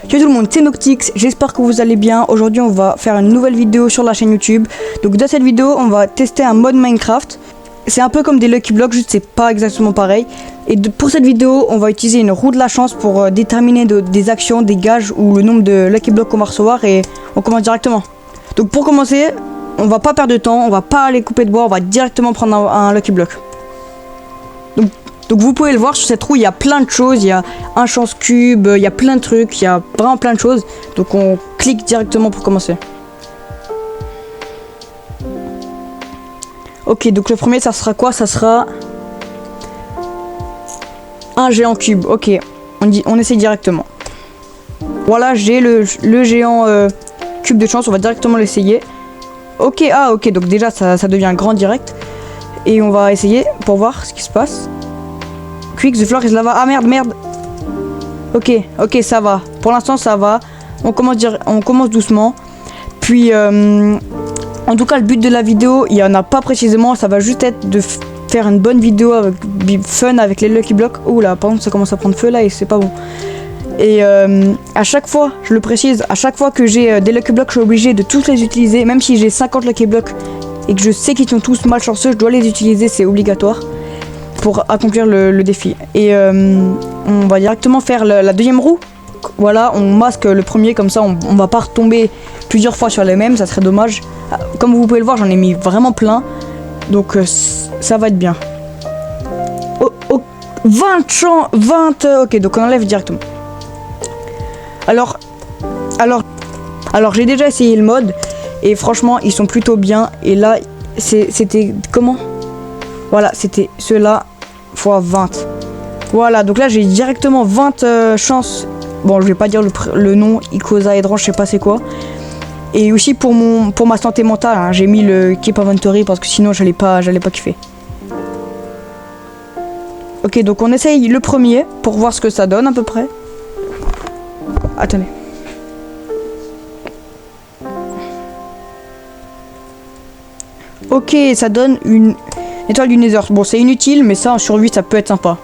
Salut tout le monde, c'est Noctix, j'espère que vous allez bien. Aujourd'hui on va faire une nouvelle vidéo sur la chaîne YouTube. Donc dans cette vidéo on va tester un mode Minecraft. C'est un peu comme des Lucky Blocks, juste c'est pas exactement pareil. Et pour cette vidéo on va utiliser une roue de la chance pour déterminer des actions, des gages ou le nombre de Lucky Blocks qu'on va recevoir. Et on commence directement. Donc pour commencer, on va pas perdre de temps, on va pas aller couper de bois, on va directement prendre un Lucky Block. Donc vous pouvez le voir, sur cette roue il y a plein de choses, il y a un chance cube, il y a plein de trucs, il y a vraiment plein de choses. Donc on clique directement pour commencer. Ok, donc le premier ça sera quoi? Ça sera un géant cube. Ok, on essaie directement. Voilà, j'ai le géant cube de chance, on va directement l'essayer. Ok, ok, donc déjà ça devient grand direct. Et on va essayer pour voir ce qui se passe. Quick, the floor is lava. Ah merde. Ok, ça va. Pour l'instant, ça va. On commence doucement. Puis, en tout cas, le but de la vidéo, il n'y en a pas précisément. Ça va juste être de faire une bonne vidéo avec fun avec les Lucky Blocks. Ouh là, par contre, ça commence à prendre feu là et c'est pas bon. Et à chaque fois, je le précise, à chaque fois que j'ai des Lucky Blocks, je suis obligé de tous les utiliser. Même si j'ai 50 Lucky Blocks et que je sais qu'ils sont tous malchanceux, je dois les utiliser, c'est obligatoire pour accomplir le défi. Et on va directement faire la deuxième roue. Voilà, on masque le premier, comme ça on va pas retomber plusieurs fois sur les mêmes, ça serait dommage. Comme vous pouvez le voir, j'en ai mis vraiment plein. Donc ça va être bien. 20, ok, donc on enlève directement. Alors j'ai déjà essayé le mode et franchement ils sont plutôt bien. Et là c'était comment? Voilà, c'était ceux-là fois 20. Voilà, donc là j'ai directement 20 chances. Bon, je vais pas dire le nom, icosahedron, je sais pas c'est quoi. Et aussi pour ma santé mentale, hein, j'ai mis le Keep Inventory parce que sinon j'allais pas kiffer. Ok, donc on essaye le premier pour voir ce que ça donne à peu près. Attendez. Ok, ça donne une étoile du Nether. Bon, c'est inutile, mais ça en survie ça peut être sympa.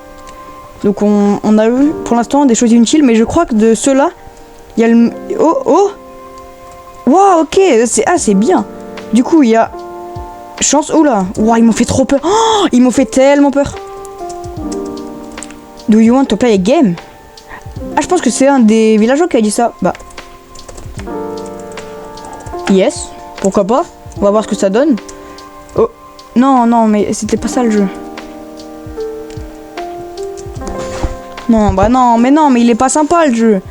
Donc on a eu pour l'instant des choses inutiles, mais je crois que de ceux-là, il y a le... Oh wow, ok, c'est bien. Du coup, il y a chance. Oula, wow, ils m'ont fait trop peur. Oh, ils m'ont fait tellement peur. Do you want to play a game? Ah, je pense que c'est un des villageois qui a dit ça. Bah. Yes, pourquoi pas. On va voir ce que ça donne. Oh, non, mais c'était pas ça le jeu. Non, bah non, mais il est pas sympa le jeu.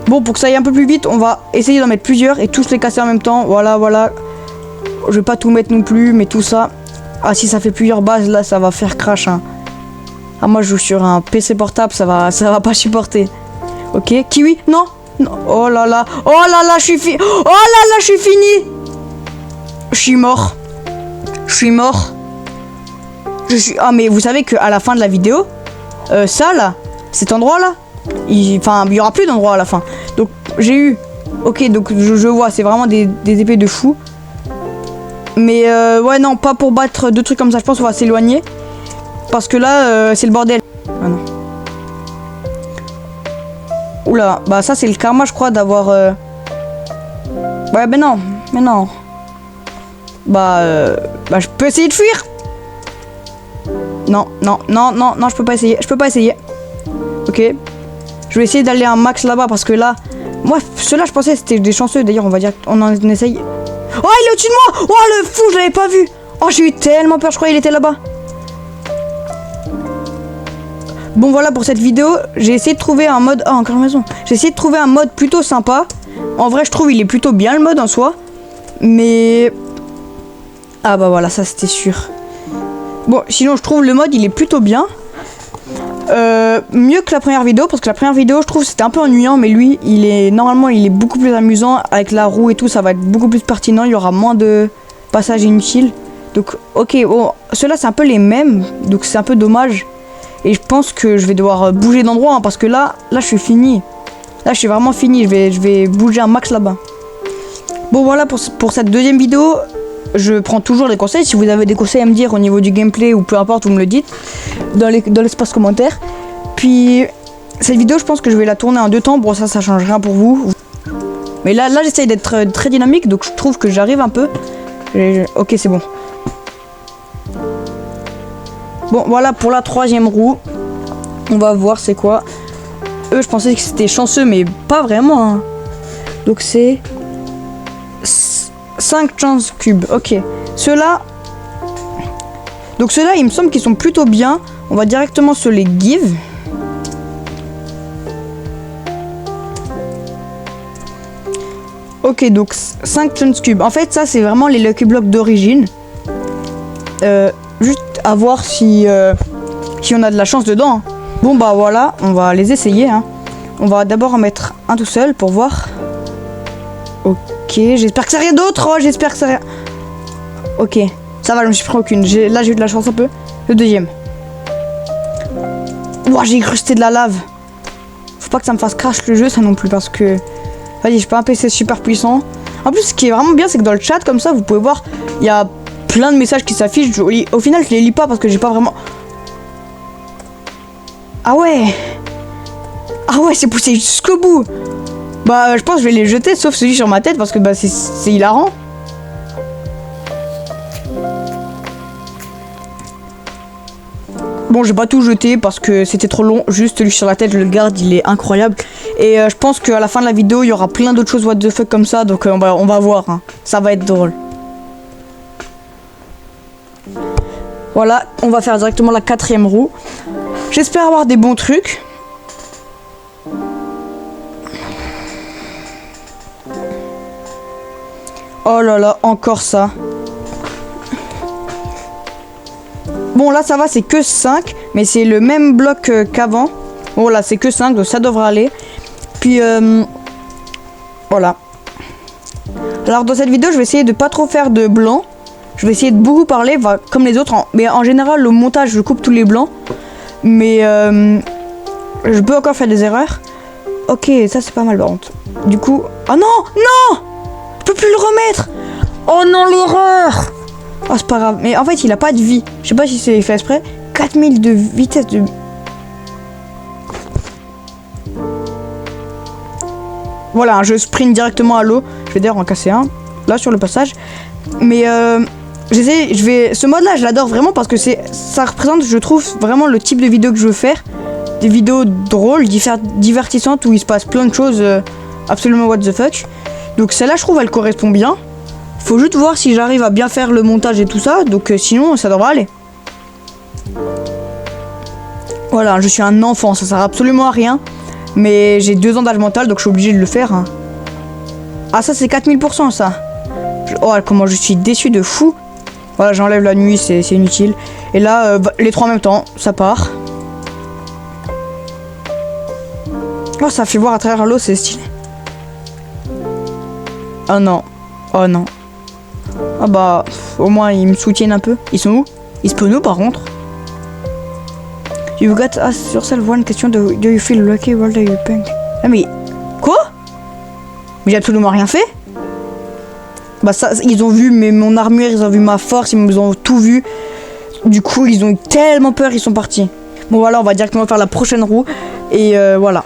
Bon, pour que ça aille un peu plus vite, on va essayer d'en mettre plusieurs et tous les casser en même temps. Voilà. Je vais pas tout mettre non plus, mais tout ça. Ah, si ça fait plusieurs bases, là, ça va faire crash, hein. Ah, moi, je joue sur un PC portable, ça va pas supporter. Ok, kiwi, non. Oh là là, je suis fini. Je suis mort. Ah, mais vous savez qu'à la fin de la vidéo, ça là, cet endroit là, il y aura plus d'endroit à la fin. Donc j'ai eu, ok, donc je vois, c'est vraiment des épées de fou. Mais ouais, non, pas pour battre deux trucs comme ça. Je pense qu'on va s'éloigner parce que là c'est le bordel. Ah non. Oula, bah ça c'est le karma, je crois, d'avoir ouais, mais non. Bah je peux essayer de fuir. Non, je peux pas essayer. Ok. Je vais essayer d'aller un max là-bas parce que là, moi, ceux-là, je pensais que c'était des chanceux. D'ailleurs, on en essaye. Oh, il est au-dessus de moi. Oh, le fou, je l'avais pas vu. Oh, j'ai eu tellement peur, je croyais qu'il était là-bas. Bon, voilà pour cette vidéo. J'ai essayé de trouver un mode... Oh, encore une maison. J'ai essayé de trouver un mode plutôt sympa. En vrai, je trouve il est plutôt bien, le mode en soi. Mais... Ah bah voilà, ça c'était sûr. Bon, sinon je trouve le mode il est plutôt bien. Mieux que la première vidéo, parce que la première vidéo je trouve c'était un peu ennuyant, mais lui normalement il est beaucoup plus amusant avec la roue et tout, ça va être beaucoup plus pertinent, il y aura moins de passages inutiles. Donc ok, bon, ceux-là c'est un peu les mêmes, donc c'est un peu dommage. Et je pense que je vais devoir bouger d'endroit, hein, parce que là je suis fini. Là je suis vraiment fini, je vais bouger un max là-bas. Bon voilà pour cette deuxième vidéo. Je prends toujours les conseils. Si vous avez des conseils à me dire au niveau du gameplay ou peu importe, vous me le dites dans l'espace commentaire. Puis cette vidéo, je pense que je vais la tourner en 2 temps. Bon, ça change rien pour vous. Mais là j'essaye d'être très dynamique, donc je trouve que j'arrive un peu. Ok, c'est bon. Bon, voilà pour la 3e roue. On va voir c'est quoi. Eux, je pensais que c'était chanceux, mais pas vraiment. Hein. Donc c'est 5 chance cubes. Ok. Ceux-là. Donc ceux-là, il me semble qu'ils sont plutôt bien. On va directement se les give. Ok, donc 5 chance cubes. En fait, ça, c'est vraiment les Lucky Blocks d'origine. Juste à voir si on a de la chance dedans. Hein. Bon, bah voilà, on va les essayer. Hein. On va d'abord en mettre un tout seul pour voir. Ok, j'espère que c'est rien d'autre. Oh, j'espère que c'est rien. Ok, ça va, je me suis pris aucune. Là, j'ai eu de la chance un peu. Le deuxième. Ouah, j'ai cru que c'était de la lave. Faut pas que ça me fasse crash le jeu, ça non plus, parce que... Vas-y, j'ai pas un PC super puissant. En plus, ce qui est vraiment bien, c'est que dans le chat, comme ça, vous pouvez voir, il y a plein de messages qui s'affichent. Au final, je les lis pas parce que j'ai pas vraiment... Ah ouais. Ah ouais, c'est poussé jusqu'au bout. Bah, je pense que je vais les jeter, sauf celui sur ma tête, parce que bah, c'est hilarant. Bon, j'ai pas tout jeté parce que c'était trop long. Juste celui sur la tête, je le garde, il est incroyable. Et je pense qu'à la fin de la vidéo, il y aura plein d'autres choses what the fuck comme ça. Donc on va voir. Hein. Ça va être drôle. Voilà, on va faire directement la 4e roue. J'espère avoir des bons trucs. Oh là là, encore ça. Bon, là, ça va, c'est que 5. Mais c'est le même bloc qu'avant. Bon, là, c'est que 5, donc ça devrait aller. Puis, voilà. Alors, dans cette vidéo, je vais essayer de pas trop faire de blanc. Je vais essayer de beaucoup parler, comme les autres. Mais en général, le montage, je coupe tous les blancs. Mais, je peux encore faire des erreurs. Ok, ça, c'est pas mal, par contre. Du coup... Oh non! Non! Je peux plus le remettre! Oh non, l'erreur! Oh, c'est pas grave. Mais en fait, il a pas de vie. Je sais pas si c'est fait exprès. 4000 de vitesse de... Voilà, je sprint directement à l'eau. Je vais d'ailleurs en casser un. Là, sur le passage. Mais ce mode-là, je l'adore vraiment parce que ça représente, je trouve, vraiment le type de vidéo que je veux faire. Des vidéos drôles, divertissantes, où il se passe plein de choses absolument what the fuck. Donc celle-là, je trouve, elle correspond bien. Faut juste voir si j'arrive à bien faire le montage et tout ça. Donc sinon, ça devrait aller. Voilà, je suis un enfant, ça sert absolument à rien. Mais j'ai 2 ans d'âge mental, donc je suis obligé de le faire. Hein. Ah, ça, c'est 4000%, ça. Oh, comment je suis déçu de fou. Voilà, j'enlève la nuit, c'est inutile. Et là, les 3 en même temps, ça part. Oh, ça fait voir à travers l'eau, c'est stylé. Oh non. Oh non. Ah bah, au moins ils me soutiennent un peu. Ils sont où? Ils spawnent où par contre? You got asked yourself one question, do you feel lucky, what are you pink? Ah mais... Quoi? Mais j'ai absolument rien fait. Bah ça, ils ont vu mon armure, ils ont vu ma force, ils ont tout vu. Du coup, ils ont eu tellement peur, ils sont partis. Bon voilà, on va directement faire la prochaine roue. Et voilà.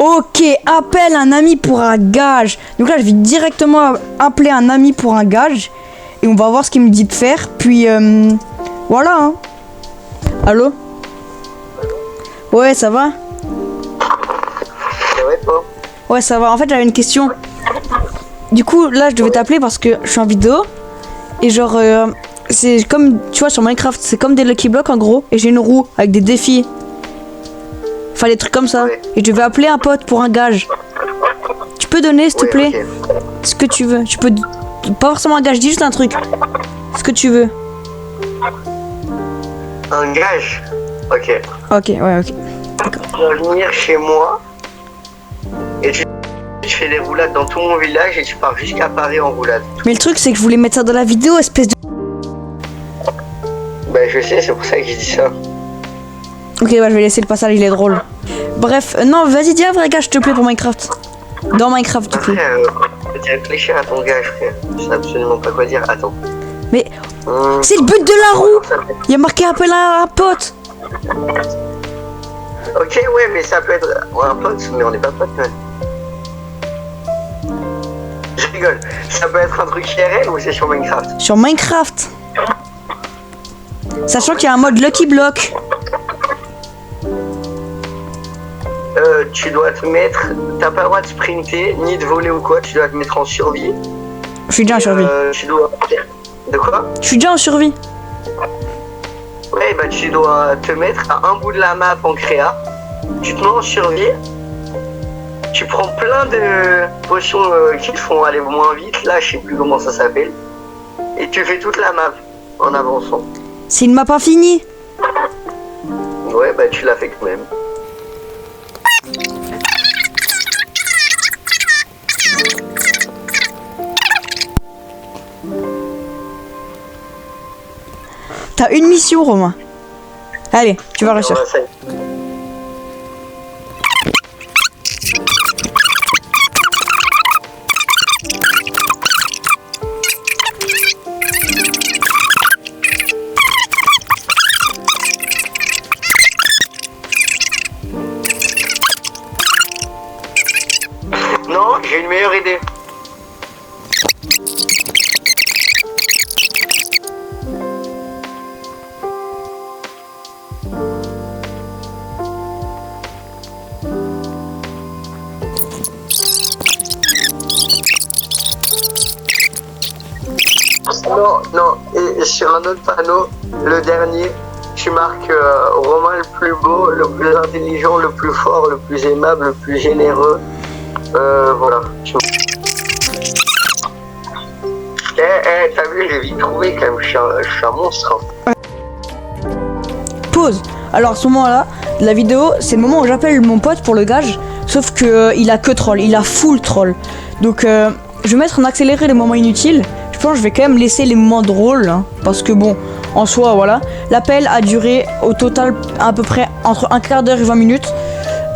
Ok, appelle un ami pour un gage. Donc là, je vais directement appeler un ami pour un gage. Et on va voir ce qu'il me dit de faire. Puis, voilà. Hein. Allô? Ouais, ça va? Ouais, ça va. En fait, j'avais une question. Du coup, là, je devais t'appeler parce que je suis en vidéo. Et genre, c'est comme, tu vois, sur Minecraft, c'est comme des Lucky Blocks en gros. Et j'ai une roue avec des défis. Enfin, des trucs comme ça. Ouais. Et je vais appeler un pote pour un gage. Tu peux donner, s'il te plaît? Okay. Ce que tu veux. Tu peux... Pas forcément un gage, dis juste un truc. Ce que tu veux. Un gage? Ok. Ok, ouais, ok. D'accord. Tu vas venir chez moi. Et tu fais des roulades dans tout mon village et tu pars jusqu'à Paris en roulade. Mais le truc, c'est que je voulais mettre ça dans la vidéo, espèce de... Bah, je sais, c'est pour ça que j'ai dit ça. Ok, bah je vais laisser le passage, il est drôle. Bref, non, vas-y, dis un vrai gage, s'il te plaît, pour Minecraft. Dans Minecraft, du coup. Frère, tu réfléchir à ton gage, frère. Je sais absolument pas quoi dire. Attends. Mais c'est le but de la roue. Il y a marqué appel à un pote. Ok, ouais, mais ça peut être un pote, mais on n'est pas potes, man. Je rigole. Ça peut être un truc IRL ou c'est sur Minecraft? Sur Minecraft. Sachant qu'il y a un mode Lucky Block. Tu dois te mettre... T'as pas le droit de sprinter, ni de voler ou quoi, tu dois te mettre en survie. Je suis déjà en survie. Tu dois... De quoi? Je suis déjà en survie. Ouais, bah tu dois te mettre à un bout de la map en créa. Tu te mets en survie. Tu prends plein de potions qui te font aller moins vite. Là, je sais plus comment ça s'appelle. Et tu fais toute la map en avançant. C'est une map infinie. Ouais, bah tu l'as fait quand même. T'as une mission, Romain. Allez, tu vas réussir. Non, j'ai une meilleure idée. Non, et sur un autre panneau, le dernier, tu marques Romain le plus beau, le plus intelligent, le plus fort, le plus aimable, le plus généreux. Voilà. T'as vu, j'ai vite trouvé quand même, je suis un monstre. Hein. Pause. Alors à ce moment-là, la vidéo, c'est le moment où j'appelle mon pote pour le gage. Sauf que il a que troll, il a full troll. Donc je vais mettre en accéléré les moments inutiles. Je pense que je vais quand même laisser les moments drôles. Hein, parce que bon, en soi, voilà. L'appel a duré au total à peu près entre un quart d'heure et 20 minutes.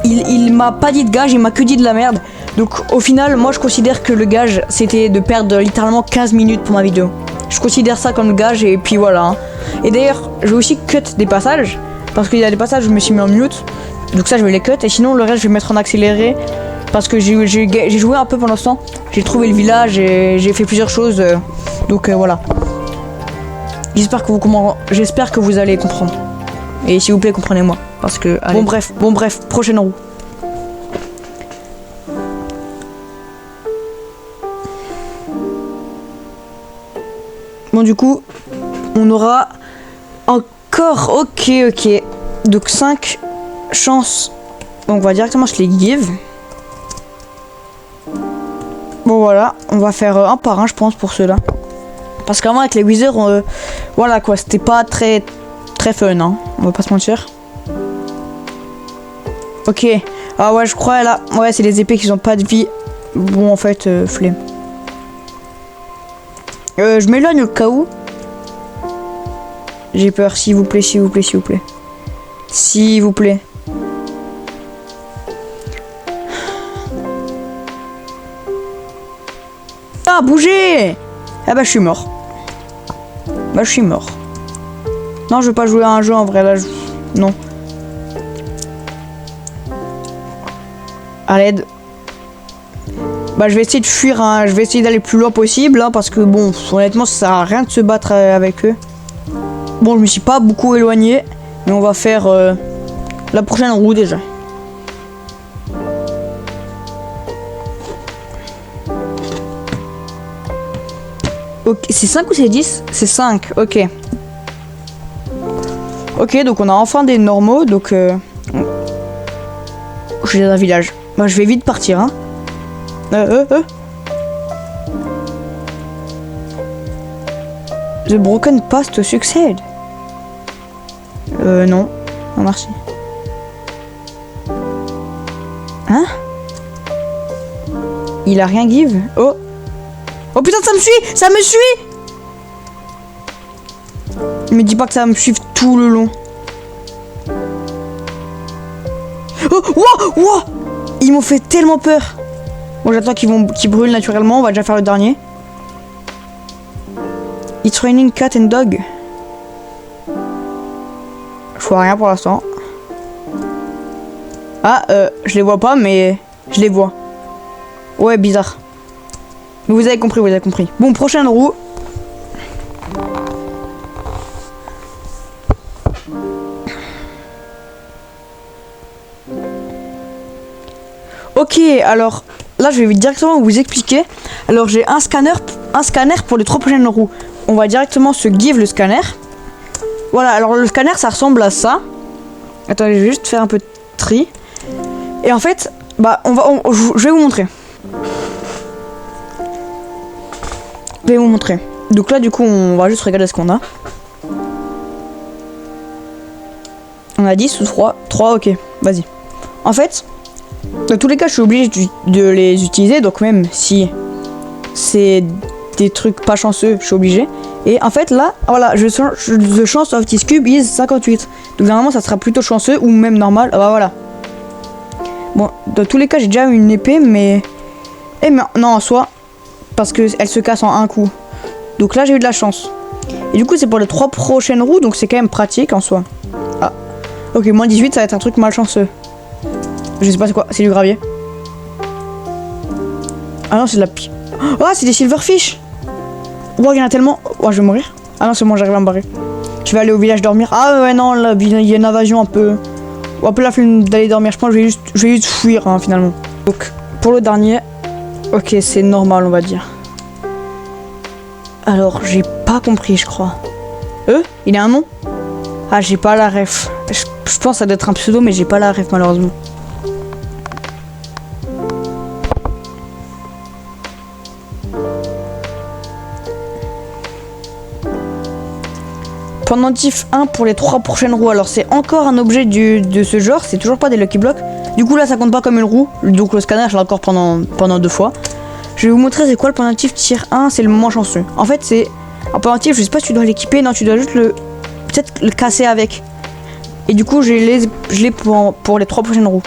Il m'a pas dit de gage, il m'a que dit de la merde. Donc au final, moi je considère que le gage, c'était de perdre littéralement 15 minutes pour ma vidéo. Je considère ça comme le gage et puis voilà. Hein. Et d'ailleurs, je vais aussi cut des passages. Parce qu'il y a des passages où je me suis mis en mute. Donc ça, je vais les cut. Et sinon, le reste, je vais mettre en accéléré. Parce que j'ai joué un peu pendant ce temps. J'ai trouvé le village et j'ai fait plusieurs choses. Donc voilà. J'espère que vous allez comprendre. Et s'il vous plaît, comprenez-moi. Parce que... Allez. Bon bref, prochaine roue. Bon du coup, on aura encore, ok. Donc 5 chances. Donc on va directement se les give. Bon voilà, on va faire un par un je pense pour ceux-là. Parce qu'avant avec les Wizards, voilà quoi, c'était pas très fun, hein. On va pas se mentir. Ok, ah ouais je crois là, ouais c'est les épées qui ont pas de vie. Bon en fait, flemme. Je m'éloigne au cas où. J'ai peur, s'il vous plaît. S'il vous plaît. Ah, bougez! Ah bah je suis mort. Non, je veux pas jouer à un jeu en vrai là. Non. À l'aide. Bah je vais essayer de fuir, hein. Je vais essayer d'aller le plus loin possible, hein, parce que bon, honnêtement, ça sert à rien de se battre avec eux. Bon, je me suis pas beaucoup éloigné, mais on va faire la prochaine roue déjà. Ok, c'est 5 ou c'est 10? C'est 5, ok. Ok, donc on a enfin des normaux, donc... Je suis dans un village. Bah je vais vite partir, hein. The broken past succède. Non. Non, merci. Hein? Il a rien give? Oh. Oh putain, ça me suit! Ça me suit! Me dis pas que ça va me suivre tout le long. Oh! Wow! Ils m'ont fait tellement peur. Bon, j'attends qu'ils brûlent naturellement. On va déjà faire le dernier. It's raining cat and dog. Je vois rien pour l'instant. Ah, je les vois pas, mais je les vois. Ouais, bizarre. Mais vous avez compris, vous avez compris. Bon, prochaine roue. Ok, alors là je vais directement vous expliquer. Alors j'ai un scanner pour les 3 prochaines roues. On va directement se give le scanner. Voilà, alors le scanner ça ressemble à ça. Attendez, je vais juste faire un peu de tri. Et en fait, bah je vais vous montrer. Je vais vous montrer. Donc là du coup on va juste regarder ce qu'on a. On a 10 ou 3. 3, ok, vas-y. En fait, dans tous les cas je suis obligé de les utiliser. Donc même si c'est des trucs pas chanceux, je suis obligé. Et en fait là, voilà, the chance of this cube is 58. Donc normalement ça sera plutôt chanceux ou même normal. Ah bah voilà. Bon, dans tous les cas j'ai déjà une épée mais... mais non en soi, parce qu'elle se casse en un coup. Donc là j'ai eu de la chance. Et du coup c'est pour les 3 prochaines roues, donc c'est quand même pratique en soi. Ah, ok, moins 18 ça va être un truc malchanceux. Je sais pas c'est quoi, c'est du gravier. Ah non c'est de la pi... Oh c'est des silverfish. Oh il y en a tellement. Oh je vais mourir. Ah non c'est bon, j'arrive à me barrer. Je vais aller au village dormir. Ah ouais non là il y a une invasion un peu... un peu la flemme d'aller dormir. Je pense que je vais juste fuir hein, finalement. Donc pour le dernier. Ok c'est normal on va dire. Alors j'ai pas compris je crois. Il a un nom? Ah j'ai pas la ref. Je pense que ça doit être un pseudo mais j'ai pas la ref malheureusement. Pendentif 1 pour les 3 prochaines roues. Alors c'est encore un objet de ce genre. C'est toujours pas des Lucky Blocks. Du coup là ça compte pas comme une roue. Donc le scanner je l'ai encore pendant 2 fois. Je vais vous montrer c'est quoi le pendentif tier 1. C'est le moins chanceux. En fait c'est un pendentif, je sais pas si tu dois l'équiper. Non tu dois juste peut-être le casser avec. Et du coup je l'ai pour les 3 prochaines roues.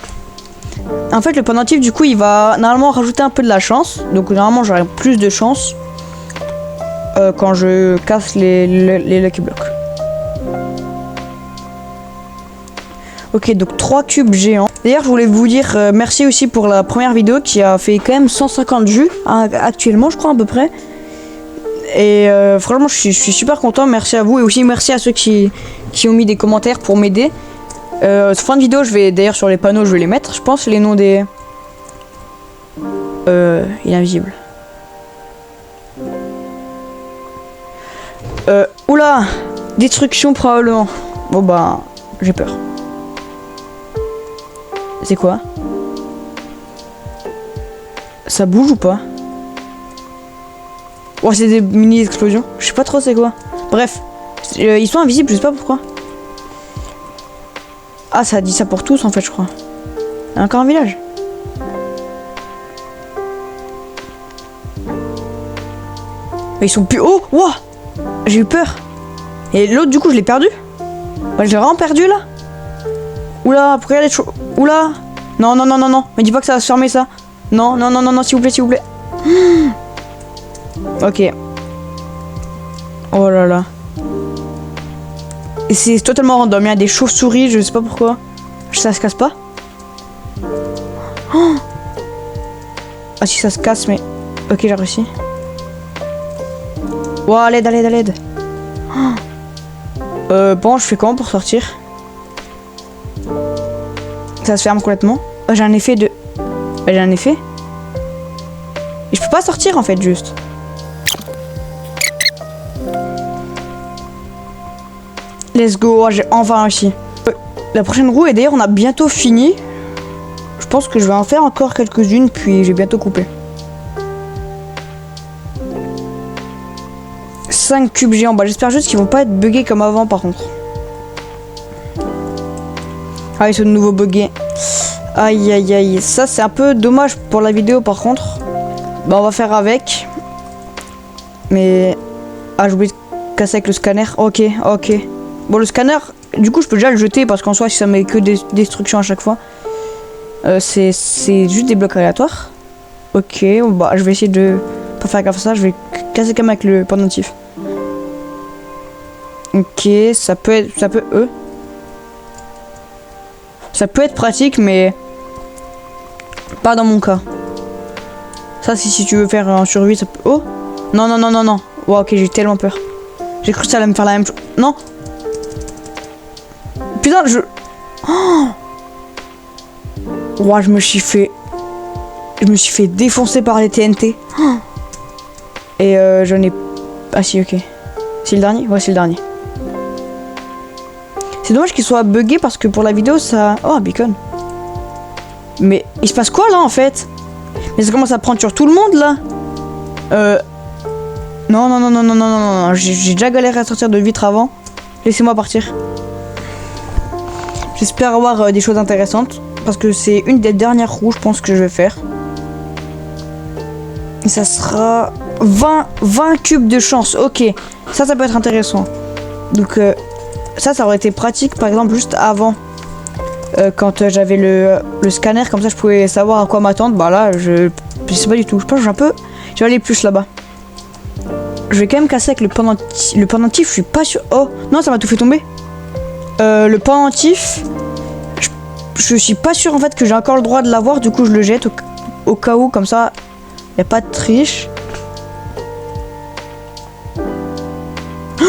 En fait le pendentif du coup il va normalement rajouter un peu de la chance. Donc normalement j'aurai plus de chance quand je casse les Lucky Blocks. Ok, donc 3 cubes géants. D'ailleurs, je voulais vous dire merci aussi pour la première vidéo qui a fait quand même 150 vues actuellement, je crois à peu près. Et franchement, je suis super content. Merci à vous et aussi merci à ceux qui ont mis des commentaires pour m'aider. Fin de vidéo, je vais d'ailleurs sur les panneaux, je vais les mettre. Je pense les noms des... il est invisible. Oula, destruction probablement. Bon bah, j'ai peur. C'est quoi? Ça bouge ou pas? Oh c'est des mini explosions. Je sais pas trop c'est quoi. Bref, ils sont invisibles, je sais pas pourquoi. Ah ça dit ça pour tous en fait je crois. Il y a encore un village. Mais ils sont plus hauts. Wow, j'ai eu peur. Et l'autre du coup je l'ai perdu. Ouais, je l'ai vraiment perdu là. Oula, pourquoi il y a des choses... Oula. Non, non, non, non, non. Mais dis pas que ça va se fermer ça. Non, non, non, non, non, s'il vous plaît, s'il vous plaît. Ok. Oh là là. Et c'est totalement random. Il y a des chauves-souris, je sais pas pourquoi. Ça se casse pas. Oh. Ah si ça se casse, mais... Ok, j'ai réussi. Wow, à l'aide, à l'aide, à l'aide. Bon, je fais comment pour sortir? Ça se ferme complètement. Oh, j'ai un effet de... J'ai un effet. Et je peux pas sortir en fait juste. Let's go, oh, j'ai enfin réussi. La prochaine roue et d'ailleurs on a bientôt fini. Je pense que je vais en faire encore quelques-unes puis j'ai bientôt coupé. 5 cubes géants. Bah j'espère juste qu'ils vont pas être buggés comme avant par contre. Ah ils sont de nouveau buggés. Aïe aïe aïe. Ça c'est un peu dommage pour la vidéo par contre. Bah on va faire avec. Mais... Ah j'ai oublié de casser avec le scanner. Ok, ok. Bon le scanner, du coup je peux déjà le jeter parce qu'en soi si ça met que des destructions à chaque fois. C'est juste des blocs aléatoires. Ok, bah je vais essayer de pas faire gaffe à ça. Je vais casser quand même avec le pendentif. Ok, ça peut être... Ça peut être pratique, mais... Pas dans mon cas. Ça, si tu veux faire un survie, ça peut... Oh! Non, non, non, non, non. Wow, ok, j'ai tellement peur. J'ai cru que ça allait me faire la même chose. Non! Putain, je... Oh! Wow, je me suis fait défoncer par les TNT. Oh! Et j'en ai... Ah si, ok. C'est le dernier? Ouais, c'est le dernier. C'est dommage qu'il soit bugué parce que pour la vidéo, ça... Oh, un beacon. Mais il se passe quoi, là, en fait? Mais ça commence à prendre sur tout le monde, là. Non, non, non, non, non, non, non, non. J'ai déjà galéré à sortir de vitre avant. Laissez-moi partir. J'espère avoir des choses intéressantes. Parce que c'est une des dernières roues, je pense, que je vais faire. Et ça sera 20 cubes de chance. Ok, ça peut être intéressant. Donc, ça aurait été pratique, par exemple, juste avant. Quand j'avais le scanner, comme ça, je pouvais savoir à quoi m'attendre. Bah là, je sais pas du tout. Je pense que j'ai un peu... Je vais aller plus là-bas. Je vais quand même casser avec le pendentif, je suis pas sûr... Oh, non, ça m'a tout fait tomber. Le pendentif... Je suis pas sûr, en fait, que j'ai encore le droit de l'avoir. Du coup, je le jette au cas où, comme ça, y a pas de triche.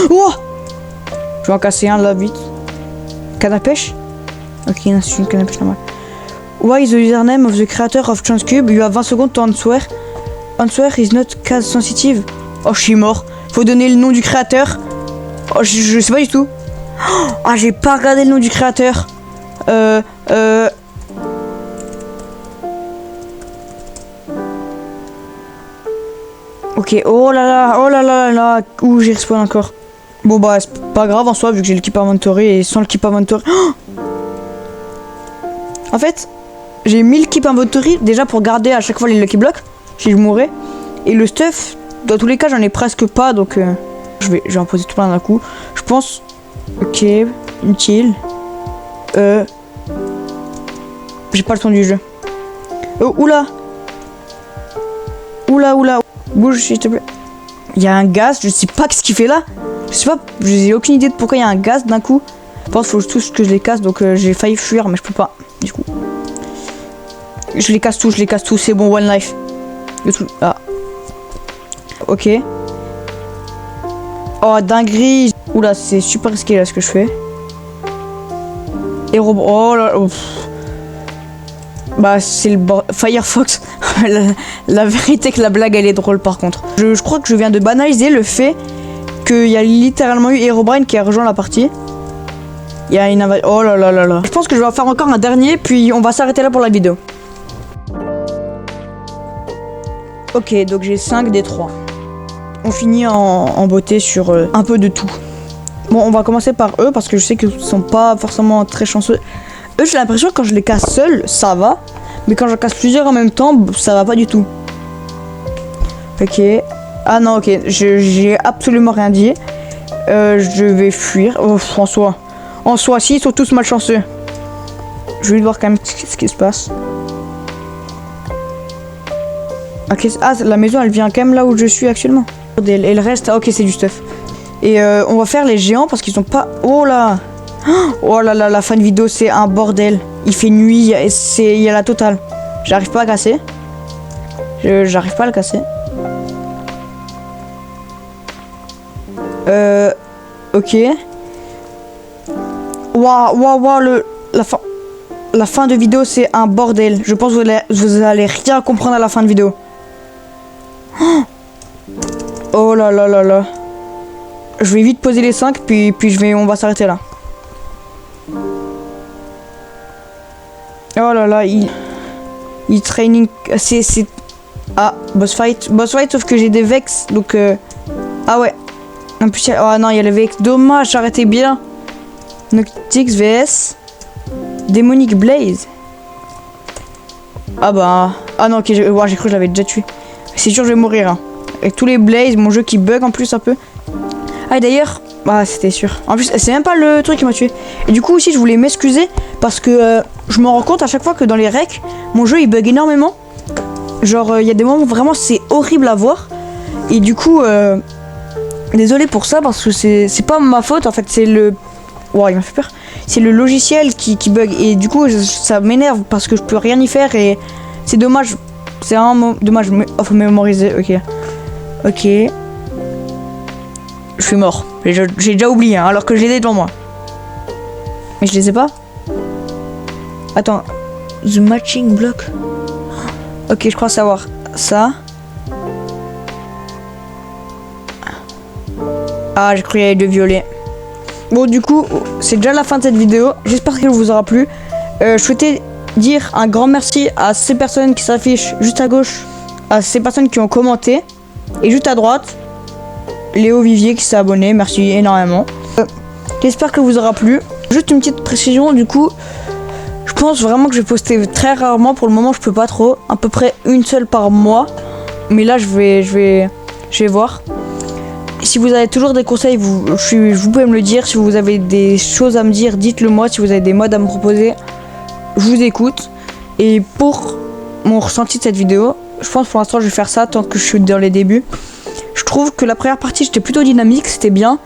Oh! Je vais en casser un, là, vite. Canne à pêche? Ok, non, c'est une canne à pêche normale. Why is the username of the creator of Chance Cube? You have 20 secondes to answer. Answer is not case sensitive. Oh, je suis mort. Faut donner le nom du créateur. Oh, je sais pas du tout. Ah, j'ai pas regardé le nom du créateur. Ok, oh là là, oh là là là. Ouh, j'ai respawn encore. Bon bah, c'est pas grave en soi, vu que j'ai le keep inventory et sans le keep inventory. Oh, en fait, j'ai mis le keep inventory déjà pour garder à chaque fois les lucky blocks si je mourais. Et le stuff, dans tous les cas, j'en ai presque pas, donc je vais en poser tout plein d'un coup. Je pense. Ok, utile. J'ai pas le temps du jeu. Oh, oula. Oula, oula. Bouge, s'il te plaît. Il y a un gaz, je sais pas ce qu'il fait là. Je sais pas, j'ai aucune idée de pourquoi il y a un gaz d'un coup. Par contre, faut tous que je les casse, donc j'ai failli fuir, mais je peux pas. Du coup, je les casse tous, c'est bon, one life. Ah. Ok. Oh, dinguerie. Oula, c'est super risqué là ce que je fais. Et oh là. Oh. Bah, c'est le Firefox. la vérité que la blague elle est drôle par contre. Je crois que je viens de banaliser le fait qu'il y a littéralement eu Herobrine qui a rejoint la partie. Il y a une invasion. Oh là là là là. Je pense que je vais en faire encore un dernier, puis on va s'arrêter là pour la vidéo. Ok, donc j'ai 5 des 3. On finit en beauté sur un peu de tout. Bon, on va commencer par eux parce que je sais qu'ils sont pas forcément très chanceux. Eux, j'ai l'impression que quand je les casse seuls, ça va. Mais quand j'en casse plusieurs en même temps, ça va pas du tout. Ok. Ah non, ok. J'ai absolument rien dit. Je vais fuir. Oh, en soi, si, ils sont tous malchanceux. Je vais voir quand même ce qui se passe. Okay. Ah, la maison, elle vient quand même là où je suis actuellement. Et le reste, ok, c'est du stuff. Et on va faire les géants parce qu'ils sont pas... Oh là! Oh là là, la fin de vidéo, c'est un bordel. Il fait nuit, il y a la totale. J'arrive pas à casser. J'arrive pas à le casser. Ok. Waouh, la fin de vidéo, c'est un bordel. Je pense que vous allez rien comprendre à la fin de vidéo. Oh là là là là. Je vais vite poser les 5, puis on va s'arrêter là. Oh là là, il training, c'est ah, boss fight, sauf que j'ai des vex, donc ah ouais. En plus, oh non, il y a les vex, dommage, j'arrêtais bien. Noctix vs Demonic Blaze. Ah bah, ah non, ok, j'ai cru que je l'avais déjà tué. C'est sûr, je vais mourir. Hein. Avec tous les Blaze, mon jeu qui bug en plus un peu. Ah, d'ailleurs, bah c'était sûr. En plus, c'est même pas le truc qui m'a tué. Et du coup aussi, je voulais m'excuser parce que je me rends compte à chaque fois que dans les recs, mon jeu il bug énormément. Genre, il y a des moments où vraiment c'est horrible à voir. Et du coup, Désolé pour ça parce que c'est pas ma faute en fait, c'est le... Wow, il m'a fait peur. C'est le logiciel qui bug et du coup ça m'énerve parce que je peux rien y faire et c'est dommage. C'est un dommage. Oh, faut mémoriser, ok. Ok. Je suis mort. J'ai déjà oublié hein, alors que je les ai devant moi. Mais je les ai pas. Attends. The matching block. Ok, je crois savoir ça. Ah, j'ai cru qu'il y avait deux violets. Bon, du coup, c'est déjà la fin de cette vidéo. J'espère qu'elle vous aura plu. Je souhaitais dire un grand merci à ces personnes qui s'affichent juste à gauche, à ces personnes qui ont commenté. Et juste à droite, Léo Vivier qui s'est abonné. Merci énormément. J'espère que vous aura plu. Juste une petite précision, du coup, je pense vraiment que je vais poster très rarement. Pour le moment, je peux pas trop. À peu près une seule par mois. Mais là, je vais voir. Si vous avez toujours des conseils, vous pouvez me le dire. Si vous avez des choses à me dire, dites-le moi. Si vous avez des modes à me proposer, je vous écoute. Et pour mon ressenti de cette vidéo, je pense pour l'instant je vais faire ça tant que je suis dans les débuts. Je trouve que la première partie j'étais plutôt dynamique, c'était bien.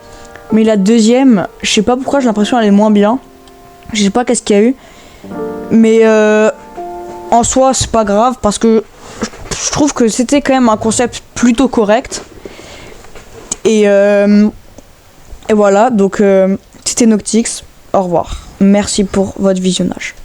Mais la deuxième, je sais pas pourquoi, j'ai l'impression qu'elle est moins bien. Je sais pas qu'est-ce qu'il y a eu. Mais en soi c'est pas grave parce que je trouve que c'était quand même un concept plutôt correct. Et voilà, donc c'était Noctix. Au revoir. Merci pour votre visionnage.